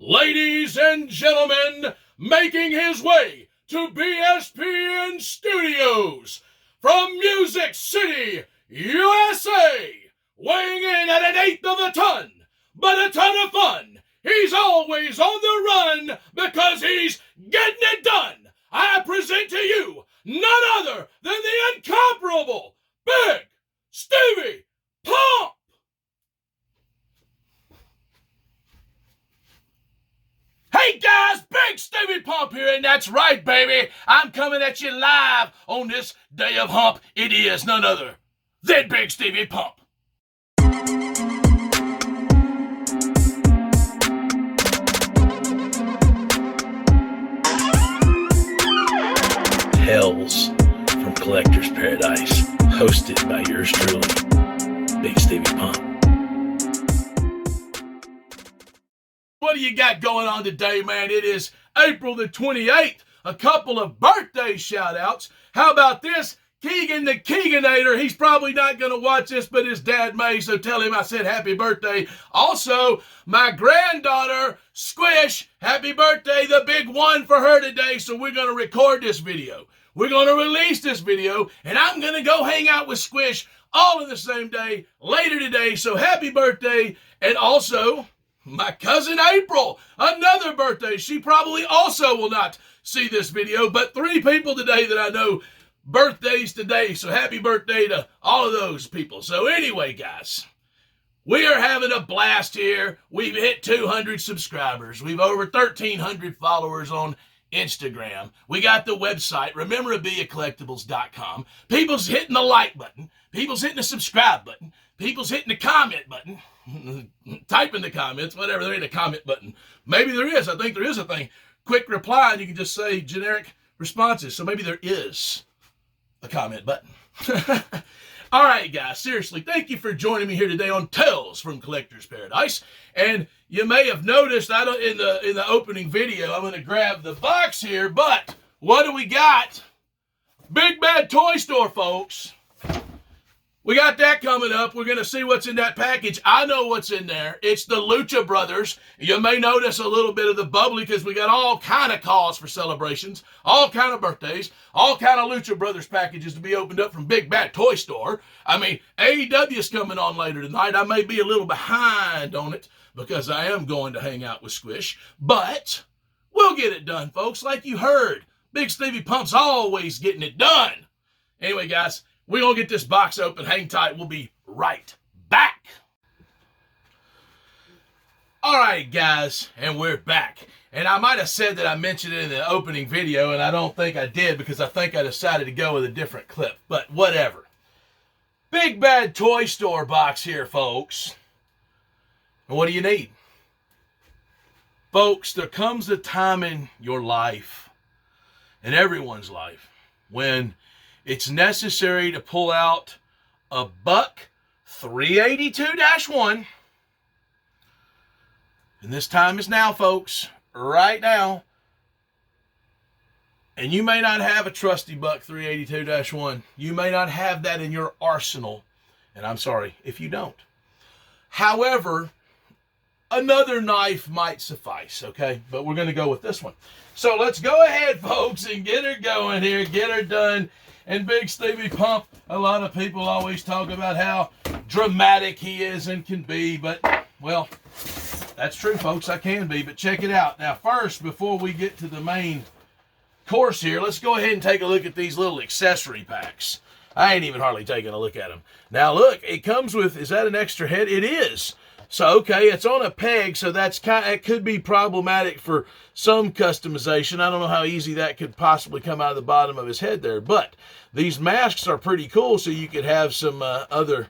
Ladies and gentlemen, making his way to BSPN Studios from Music City, USA, weighing in at 1/8 of a ton, but a ton of fun. He's always on the run because he's getting it done. I present to you none other than the incomparable Bigsteviepump. Hey guys, Bigsteviepump here, and that's right, baby. I'm coming at you live on this day of hump. It is none other than Bigsteviepump. Tales from Collector's Paradise, hosted by yours truly, Bigsteviepump. What do you got going on today, man? It is April the 28th. A couple of birthday shout-outs. How about this? Keegan the Keeganator. He's probably not going to watch this, but his dad may, so tell him I said happy birthday. Also, my granddaughter, Squish, happy birthday. The big one for her today, so we're going to record this video. We're going to release this video, and I'm going to go hang out with Squish all in the same day later today, so happy birthday. And also, my cousin April, another birthday. She probably also will not see this video, but 3 people today that I know birthdays today, so happy birthday to all of those people. So anyway, guys, we are having a blast here. We've hit 200 subscribers. We've over 1,300 followers on Instagram. We got the website, remembertobeacollectibles.com. People's hitting the like button. People's hitting the subscribe button. People's hitting the comment button. Type in the comments, whatever. There ain't a comment button. Maybe there is. I think there is a thing. Quick reply, and you can just say generic responses. So maybe there is a comment button. All right, guys. Seriously, thank you for joining me here today on Tales from Collector's Paradise. And you may have noticed in the opening video, I'm going to grab the box here. But what do we got? Big Bad Toy Store, folks. We got that coming up. We're going to see what's in that package. I know what's in there. It's the Lucha Brothers. You may notice a little bit of the bubbly because we got all kind of calls for celebrations, all kind of birthdays, all kind of Lucha Brothers packages to be opened up from Big Bad Toy Store. I mean, AEW is coming on later tonight. I may be a little behind on it because I am going to hang out with Squish, but we'll get it done, folks. Like you heard, Bigsteviepump's always getting it done. Anyway, guys, we're going to get this box open. Hang tight. We'll be right back. All right, guys, and we're back. And I might have said that I mentioned it in the opening video, and I don't think I did because I think I decided to go with a different clip. But whatever. Big Bad Toy Store box here, folks. And what do you need? Folks, there comes a time in your life, in everyone's life, when it's necessary to pull out a Buck 382-1. And this time is now, folks. Right now. And you may not have a trusty Buck 382-1. You may not have that in your arsenal. And I'm sorry if you don't. However, another knife might suffice, okay? But we're going to go with this one. So let's go ahead, folks, and get her going here. Get her done. And Bigsteviepump, a lot of people always talk about how dramatic he is and can be. But, well, that's true, folks. I can be. But check it out. Now, first, before we get to the main course here, let's go ahead and take a look at these little accessory packs. I ain't even hardly taking a look at them. Now, look, it comes with, is that an extra head? It is. So, okay, it's on a peg, so it could be problematic for some customization. I don't know how easy that could possibly come out of the bottom of his head there. But these masks are pretty cool, so you could have some other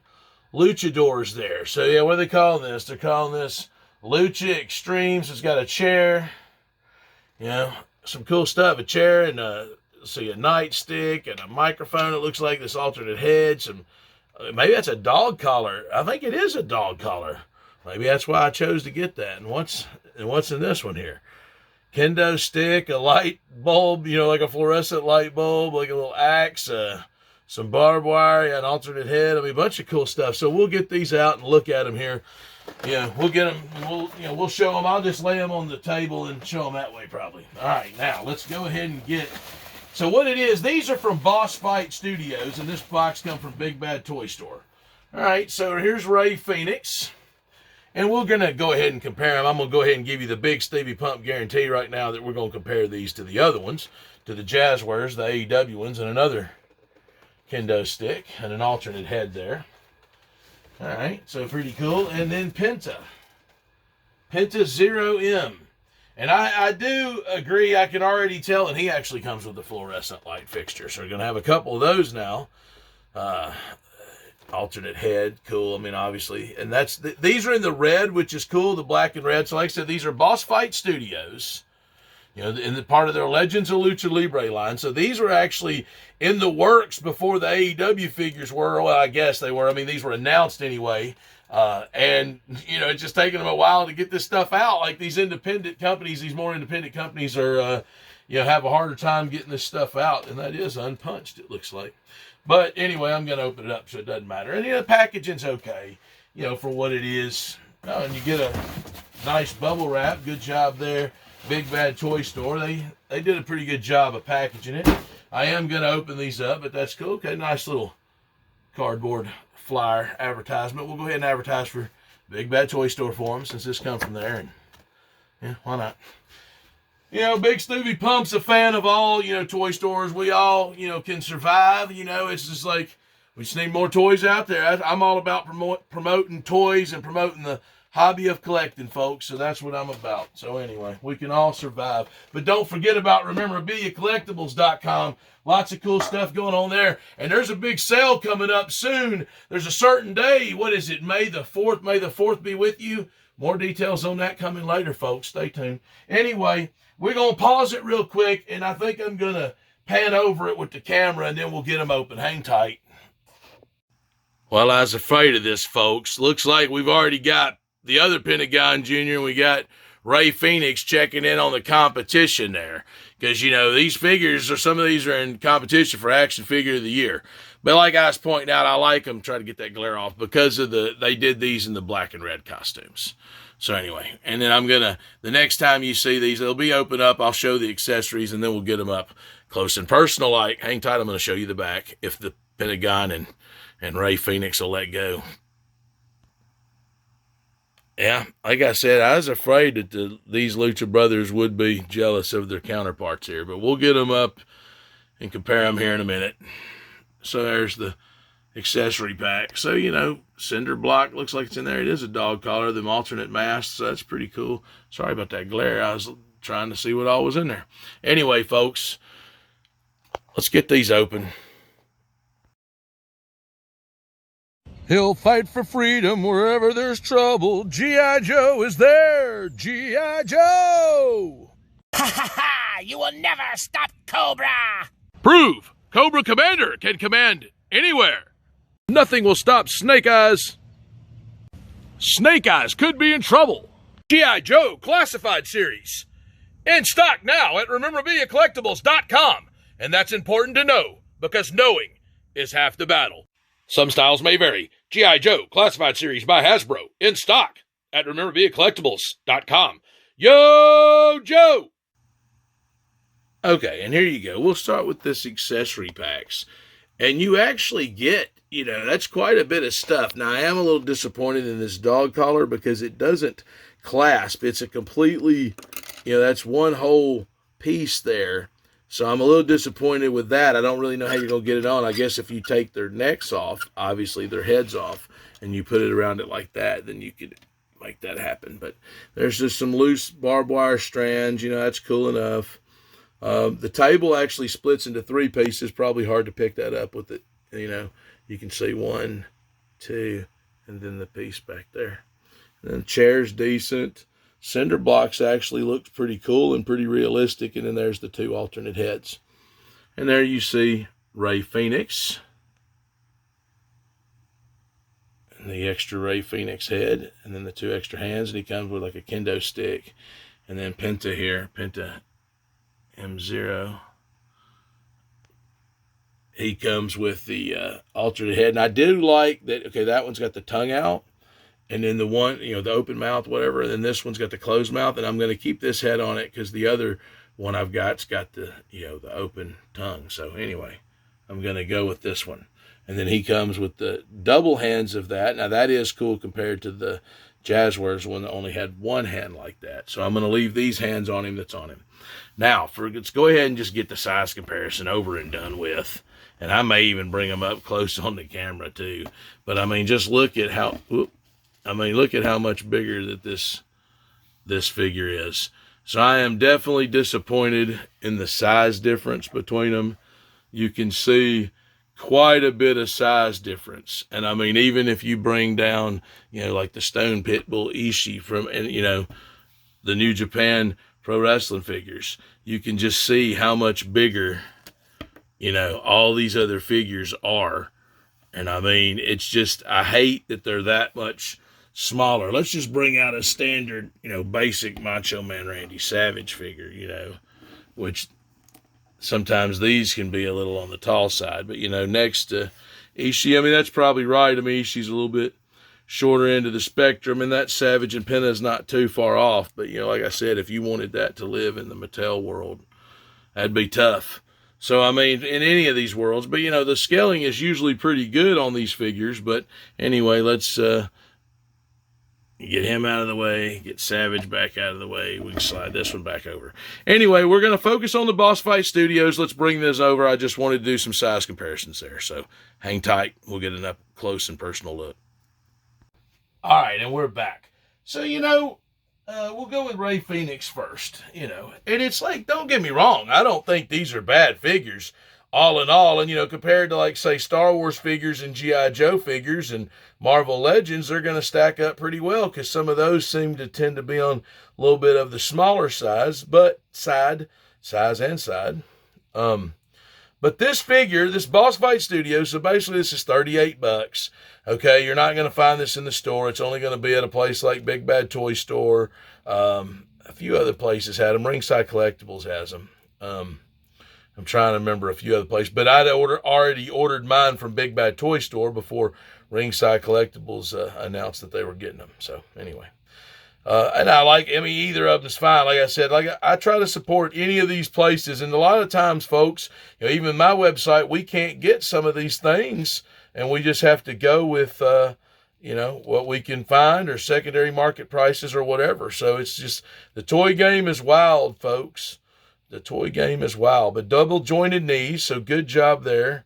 luchadors there. So, yeah, what are they calling this? They're calling this Lucha Extremes. It's got a chair, you know, some cool stuff. A chair and a nightstick and a microphone. It looks like this alternate head. Maybe that's a dog collar. I think it is a dog collar. Maybe that's why I chose to get that. And what's in this one here? Kendo stick, a light bulb, you know, like a fluorescent light bulb, like a little axe, some barbed wire, an alternate head. I mean, a bunch of cool stuff. So we'll get these out and look at them here we'll get them. We'll show them. I'll just lay them on the table and show them that way probably. All right, now let's go ahead and get. So what it is, these are from Boss Fight Studios, and this box comes from Big Bad Toy Store. All right, so here's Rey Fenix. And we're going to go ahead and compare them. I'm going to go ahead and give you the Bigsteviepump guarantee right now that we're going to compare these to the other ones, to the Jazwares, the AEW ones, and another kendo stick, and an alternate head there. All right, so pretty cool. And then Penta 0M. And I do agree, I can already tell, and he actually comes with the fluorescent light fixture. So we're going to have a couple of those now. Alternate head, cool. I mean, obviously, and these are in the red, which is cool, the black and red. So like I said, these are Boss Fight Studios, in the part of their Legends of Lucha Libre line. So these were actually in the works before the AEW figures were. Well, I guess they were. I mean, these were announced anyway. And it's just taking them a while to get this stuff out. Like these independent companies, these more independent companies are, have a harder time getting this stuff out. And that is unpunched, it looks like. But anyway, I'm going to open it up so it doesn't matter. And the packaging's okay, for what it is. Oh, and you get a nice bubble wrap. Good job there, Big Bad Toy Store. They did a pretty good job of packaging it. I am going to open these up, but that's cool. Okay, nice little cardboard flyer advertisement. We'll go ahead and advertise for Big Bad Toy Store for them since this comes from there. And yeah, why not? Bigsteviepump's a fan of all, toy stores. We all, can survive. It's just like we just need more toys out there. I'm all about promoting toys and promoting the hobby of collecting, folks. So that's what I'm about. So anyway, we can all survive. But don't forget about memorabiliacollectibles.com. Lots of cool stuff going on there. And there's a big sale coming up soon. There's a certain day. What is it? May the 4th. May the 4th be with you. More details on that coming later, folks. Stay tuned. Anyway, we're going to pause it real quick, and I think I'm going to pan over it with the camera, and then we'll get them open. Hang tight. Well, I was afraid of this, folks. Looks like we've already got the other Pentagon Jr., and we got Rey Fenix checking in on the competition there. Because, these figures, or some of these are in competition for Action Figure of the Year. But like I was pointing out, I like them, try to get that glare off, because of they did these in the black and red costumes. So anyway, and then the next time you see these, they'll be open up. I'll show the accessories, and then we'll get them up close and personal. Like, hang tight, I'm going to show you the back, if the Pentagon and Rey Fenix will let go. Yeah, like I said, I was afraid that these Lucha brothers would be jealous of their counterparts here, but we'll get them up and compare them here in a minute. So there's the accessory pack. So, cinder block looks like it's in there. It is a dog collar, them alternate masks, so that's pretty cool. Sorry about that glare. I was trying to see what all was in there. Anyway, folks, let's get these open. He'll fight for freedom wherever there's trouble. G.I. Joe is there. G.I. Joe! Ha ha ha! You will never stop Cobra! Prove Cobra Commander can command anywhere. Nothing will stop Snake Eyes. Snake Eyes could be in trouble. G.I. Joe Classified Series. In stock now at memorabiliacollectibles.com. And that's important to know, because knowing is half the battle. Some styles may vary. G.I. Joe Classified Series by Hasbro. In stock at memorabiliacollectibles.com. Yo, Joe! Okay, and here you go. We'll start with this accessory packs. And you actually get, that's quite a bit of stuff. Now, I am a little disappointed in this dog collar because it doesn't clasp. It's a completely, that's one whole piece there. So I'm a little disappointed with that. I don't really know how you're going to get it on. I guess if you take their necks off, obviously their heads off, and you put it around it like that, then you could make that happen. But there's just some loose barbed wire strands. That's cool enough. The table actually splits into 3 pieces. Probably hard to pick that up with it. You can see 1, 2, and then the piece back there. And then the chair's decent. Cinder blocks actually looks pretty cool and pretty realistic. And then there's the 2 alternate heads. And there you see Rey Fenix. And the extra Rey Fenix head. And then the 2 extra hands. And he comes with like a kendo stick. And then Penta here. Penta M0. He comes with the alternate head. And I do like that, okay, that one's got the tongue out. And then the one, the open mouth, whatever. And then this one's got the closed mouth. And I'm going to keep this head on it because the other one I've got's got the, the open tongue. So anyway, I'm going to go with this one. And then he comes with the double hands of that. Now that is cool compared to the Jazwares one that only had one hand like that. So I'm going to leave these hands on him that's on him. Now, let's go ahead and just get the size comparison over and done with. And I may even bring them up close on the camera too. But I mean, just look at how, look at how much bigger that this figure is. So I am definitely disappointed in the size difference between them. You can see quite a bit of size difference. And I mean, even if you bring down, like the Stone Pitbull Ishii from, the New Japan Pro Wrestling figures, you can just see how much bigger, all these other figures are. And I mean, it's just, I hate that they're that much smaller. Let's just bring out a standard, basic Macho Man Randy Savage figure, which sometimes these can be a little on the tall side. But, next to Ishii, I mean, that's probably right. I mean, Ishii's a little bit shorter end of the spectrum, and that Savage and Penta is not too far off. But, like I said, if you wanted that to live in the Mattel world, that'd be tough. So, I mean, in any of these worlds. But, the scaling is usually pretty good on these figures. But anyway, let's get him out of the way, get Savage back out of the way. We can slide this one back over. Anyway, we're going to focus on the Boss Fight Studios. Let's bring this over. I just wanted to do some size comparisons there. So hang tight. We'll get an up close and personal look. All right, and we're back. So, we'll go with Rey Fenix first, and it's like, don't get me wrong, I don't think these are bad figures, all in all, and, compared to, like, say, Star Wars figures and G.I. Joe figures and Marvel Legends, they're going to stack up pretty well, because some of those seem to tend to be on a little bit of the smaller size, but size and side. But this figure, this Boss Fight Studio, so basically this is $38. Okay, you're not going to find this in the store. It's only going to be at a place like Big Bad Toy Store. A few other places had them. Ringside Collectibles has them. I'm trying to remember a few other places. But I'd already ordered mine from Big Bad Toy Store before Ringside Collectibles announced that they were getting them. So anyway. And either of them is fine. Like I said, I try to support any of these places. And a lot of times, folks, even my website, we can't get some of these things. And we just have to go with, what we can find or secondary market prices or whatever. So it's just, the toy game is wild, folks. The toy game is wild. But double jointed knees, so good job there.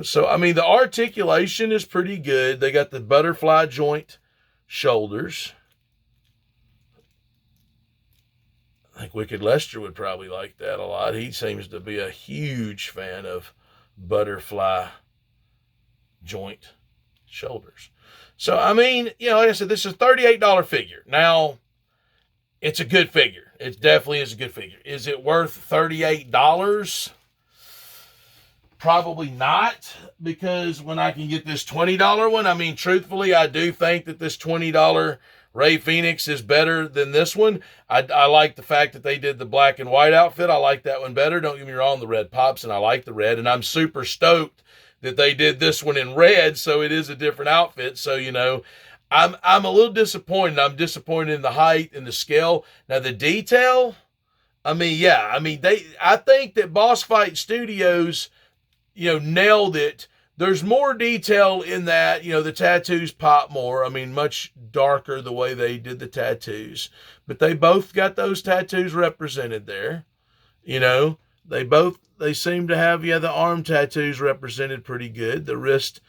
So, I mean, the articulation is pretty good. They got the butterfly joint shoulders. I think Wicked Lester would probably like that a lot. He seems to be a huge fan of butterfly joint shoulders. So, I mean, like I said, this is a $38 figure. Now, it's a good figure. It definitely is a good figure. Is it worth $38? Probably not, because when I can get this $20 one, I mean, truthfully, I do think that this $20 Rey Fenix is better than this one. I like the fact that they did the black and white outfit. I like that one better. Don't get me wrong, the red pops, and I like the red, and I'm super stoked that they did this one in red, so it is a different outfit. So, I'm a little disappointed. I'm disappointed in the height and the scale. Now, the detail, I think that Boss Fight Studios, nailed it. There's more detail in that, the tattoos pop more. I mean, much darker the way they did the tattoos. But they both got those tattoos represented there. They seem to have, the arm tattoos represented pretty good. The wrist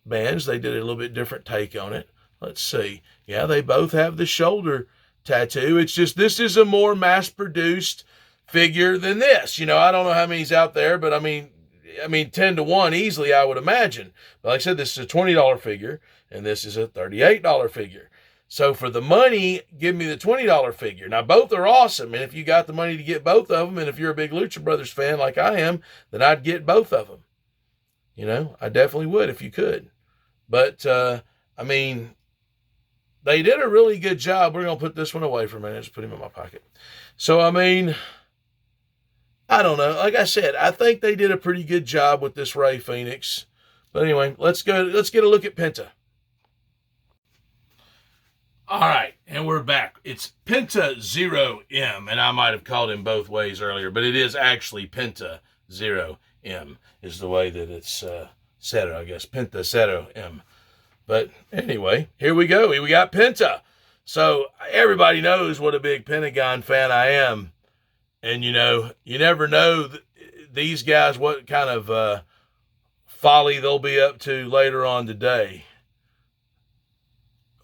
bands, they did a little bit different take on it. Let's see. Yeah, they both have the shoulder tattoo. It's just, this is a more mass-produced figure than this. I don't know how many's out there, but I mean 10 to 1 easily, I would imagine. But like I said, this is a $20 figure, and this is a $38 figure. So for the money, give me the $20 figure. Now, both are awesome, and if you got the money to get both of them, and if you're a big Lucha Brothers fan like I am, then I'd get both of them. I definitely would if you could. But, they did a really good job. We're going to put this one away for a minute. Just put him in my pocket. So, I don't know. Like I said, I think they did a pretty good job with this Rey Fenix. But anyway, let's get a look at Penta. All right, and we're back. It's Penta 0M, and I might have called him both ways earlier, but it is actually Penta 0M is the way that it's said, I guess. Penta 0M. But anyway, here we go. We got Penta. So everybody knows what a big Pentagon fan I am. And, you know, you never know these guys what kind of folly they'll be up to later on today.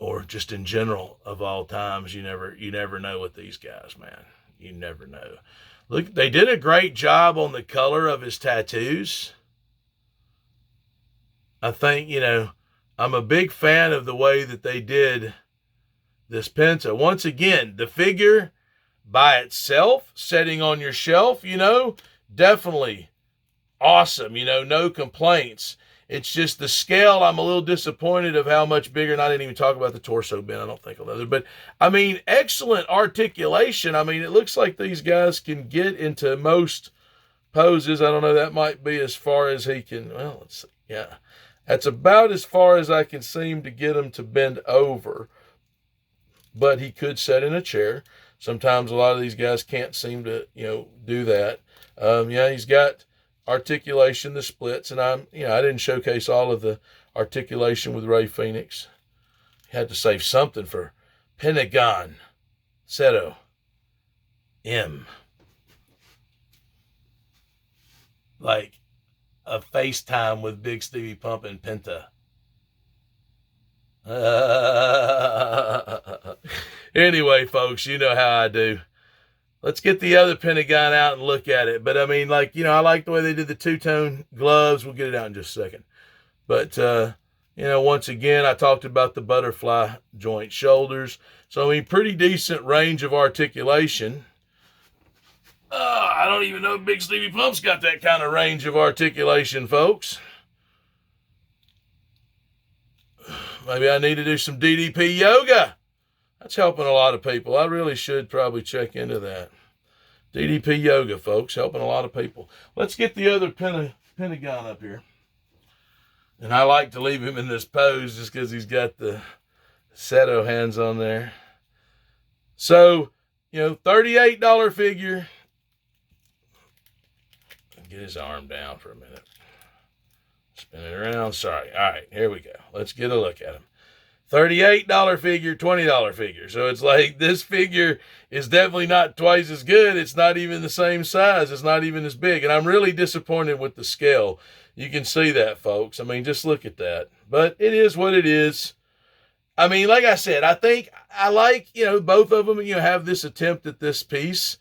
Or just in general of all times. You never know with these guys, man. You never know. Look, they did a great job on the color of his tattoos. I think, you know, I'm a big fan of the way that they did this Penta. Once again, the figure by itself, sitting on your shelf, you know, definitely awesome. You know, no complaints. It's just the scale. I'm a little disappointed of how much bigger, and I didn't even talk about the torso bin. I don't think I'll other. But, I mean, excellent articulation. I mean, it looks like these guys can get into most poses. I don't know. That might be as far as he can. Well, let's see. Yeah. That's about as far as I can seem to get him to bend over. But he could sit in a chair. Sometimes a lot of these guys can't seem to, you know, do that. Yeah, he's got articulation, the splits, and I didn't showcase all of the articulation with Rey Fenix. Had to save something for Pentagon Jr. Like a FaceTime with Bigsteviepump and Penta. Anyway, folks, you know how I do. Let's get the other Pentagon out and look at it. But, I mean, like, you know, I like the way they did the two-tone gloves. We'll get it out in just a second. But, you know, once again, I talked about the butterfly joint shoulders. So, I mean, pretty decent range of articulation. I don't even know if Bigsteviepump's got that kind of range of articulation, folks. Maybe I need to do some DDP yoga. That's helping a lot of people. I really should probably check into that. DDP yoga, folks, helping a lot of people. Let's get the other Pentagon up here. And I like to leave him in this pose just because he's got the Seto hands on there. So, you know, $38 figure. Get his arm down for a minute. Spin it around. Sorry. All right, here we go. Let's get a look at him. $38 figure, $20 figure. So it's like this figure is definitely not twice as good. It's not even the same size. It's not even as big. And I'm really disappointed with the scale. You can see that, folks. I mean, just look at that. But it is what it is. I mean, like I said, I think I like, you know, both of them, you know, have this attempt at this piece.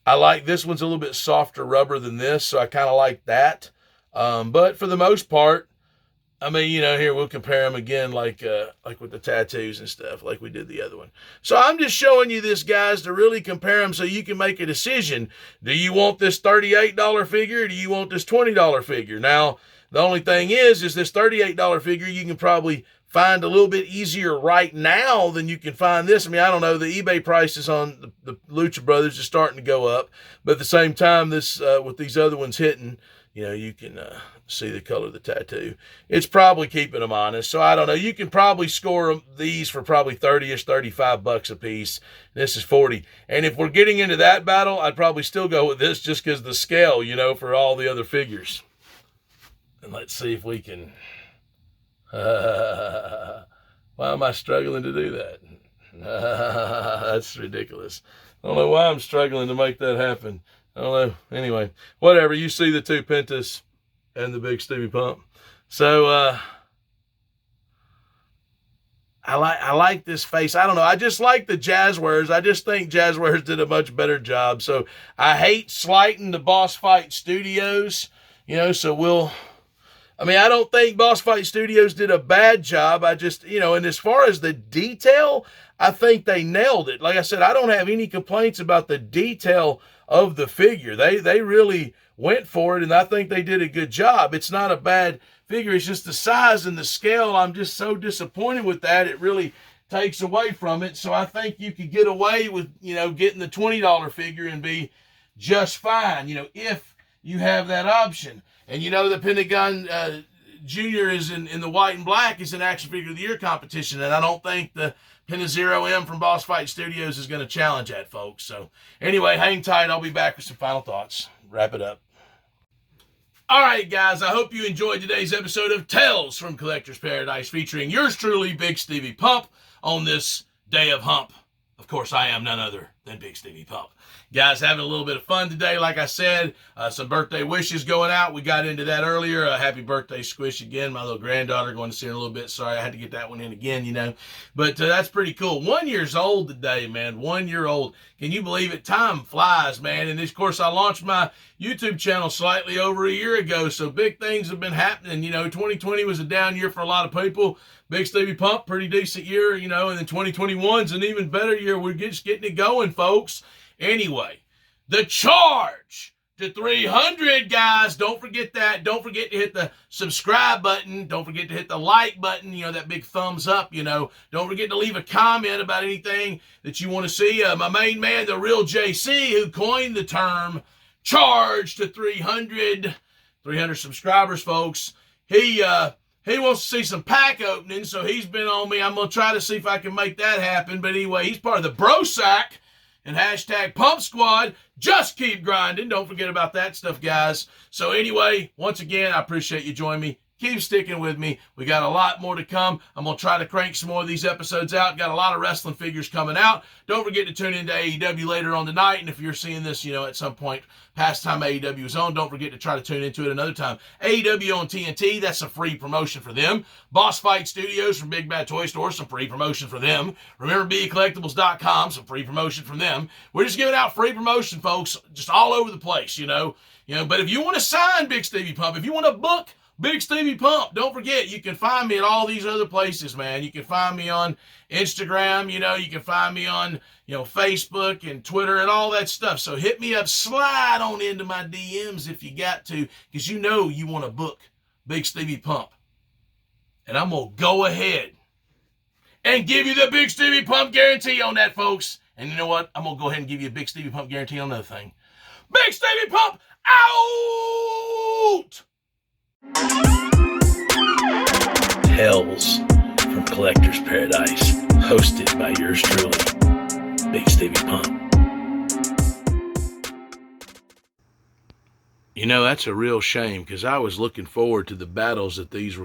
I like this one's a little bit softer rubber than this, so I kind of like that. But for the most part, I mean, you know, here we'll compare them again like with the tattoos and stuff like we did the other one. So I'm just showing you this, guys, to really compare them so you can make a decision. Do you want this $38 figure or do you want this $20 figure? Now, the only thing is this $38 figure you can probably find a little bit easier right now than you can find this. I mean, I don't know. The eBay prices on the Lucha Brothers is starting to go up. But at the same time, this with these other ones hitting, you know, you can see the color of the tattoo. It's probably keeping them honest. So I don't know. You can probably score these for probably 30-ish, $35 a piece. This is 40. And if we're getting into that battle, I'd probably still go with this just because the scale, you know, for all the other figures. And let's see if we can... why am I struggling to do that? That's ridiculous. I don't know why I'm struggling to make that happen. I don't know. Anyway, whatever. You see the two Pentas and the Bigsteviepump. So, I like this face. I don't know. I just like the Jazwares. I just think Jazwares did a much better job. So, I hate slighting the Boss Fight Studios. You know, so I don't think Boss Fight Studios did a bad job. I just, you know, and as far as the detail, I think they nailed it. Like I said, I don't have any complaints about the detail of the figure. They really went for it, and I think they did a good job. It's not a bad figure. It's just the size and the scale. I'm just so disappointed with that. It really takes away from it. So I think you could get away with, you know, getting the $20 figure and be just fine, you know, if you have that option. And you know the Pentagon Jr. is in the white and black is an Action Figure of the Year competition, and I don't think the Penta Zero M from Boss Fight Studios is going to challenge that, folks. So anyway, hang tight. I'll be back with some final thoughts. Wrap it up. All right, guys, I hope you enjoyed today's episode of Tales from Collector's Paradise featuring yours truly, Bigsteviepump, on this day of hump. Of course, I am none other than Bigsteviepump. Guys, having a little bit of fun today, like I said. Some birthday wishes going out. We got into that earlier. Happy birthday, Squish, again. My little granddaughter going to see her in a little bit. Sorry, I had to get that one in again, you know. But that's pretty cool. 1 year old today, man. 1 year old. Can you believe it? Time flies, man. And, of course, I launched my YouTube channel slightly over a year ago, so big things have been happening. You know, 2020 was a down year for a lot of people. Bigsteviepump, pretty decent year, you know, and then 2021's an even better year. We're just getting it going, folks. Anyway, the charge to 300, guys. Don't forget that. Don't forget to hit the subscribe button. Don't forget to hit the like button, you know, that big thumbs up, you know. Don't forget to leave a comment about anything that you want to see. My main man, the real JC, who coined the term charge to 300 subscribers, folks. He wants to see some pack openings, so he's been on me. I'm going to try to see if I can make that happen. But anyway, he's part of the Bro Sack and hashtag Pump Squad. Just keep grinding. Don't forget about that stuff, guys. So anyway, once again, I appreciate you joining me. Keep sticking with me. We got a lot more to come. I'm going to try to crank some more of these episodes out. Got a lot of wrestling figures coming out. Don't forget to tune into AEW later on tonight. And if you're seeing this, you know, at some point past time AEW is on, don't forget to try to tune into it another time. AEW on TNT, that's a free promotion for them. Boss Fight Studios from Big Bad Toy Store, some free promotion for them. Remember, BeCollectibles.com, some free promotion from them. We're just giving out free promotion, folks, just all over the place, you know. But if you want to sign Bigsteviepump, if you want to book Bigsteviepump, don't forget, you can find me at all these other places, man. You can find me on Instagram, you know, you can find me on, you know, Facebook and Twitter and all that stuff. So hit me up, slide on into my DMs if you got to, because you know you want to book Bigsteviepump. And I'm going to go ahead and give you the Bigsteviepump guarantee on that, folks. And you know what? I'm going to go ahead and give you a Bigsteviepump guarantee on another thing. Bigsteviepump out! Tales from Collector's Paradise, hosted by yours truly, Bigsteviepump. You know, that's a real shame, because I was looking forward to the battles that these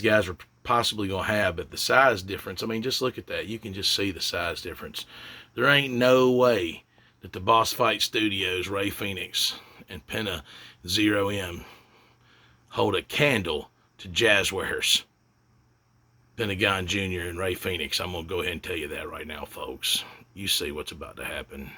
guys were possibly gonna have, but the size difference, I mean, just look at that. You can just see the size difference. There ain't no way that the Boss Fight Studios, Rey Fenix, and Penta Zero M hold a candle to Jazwares, Pentagon Jr. and Rey Fenix. I'm going to go ahead and tell you that right now, folks. You see what's about to happen.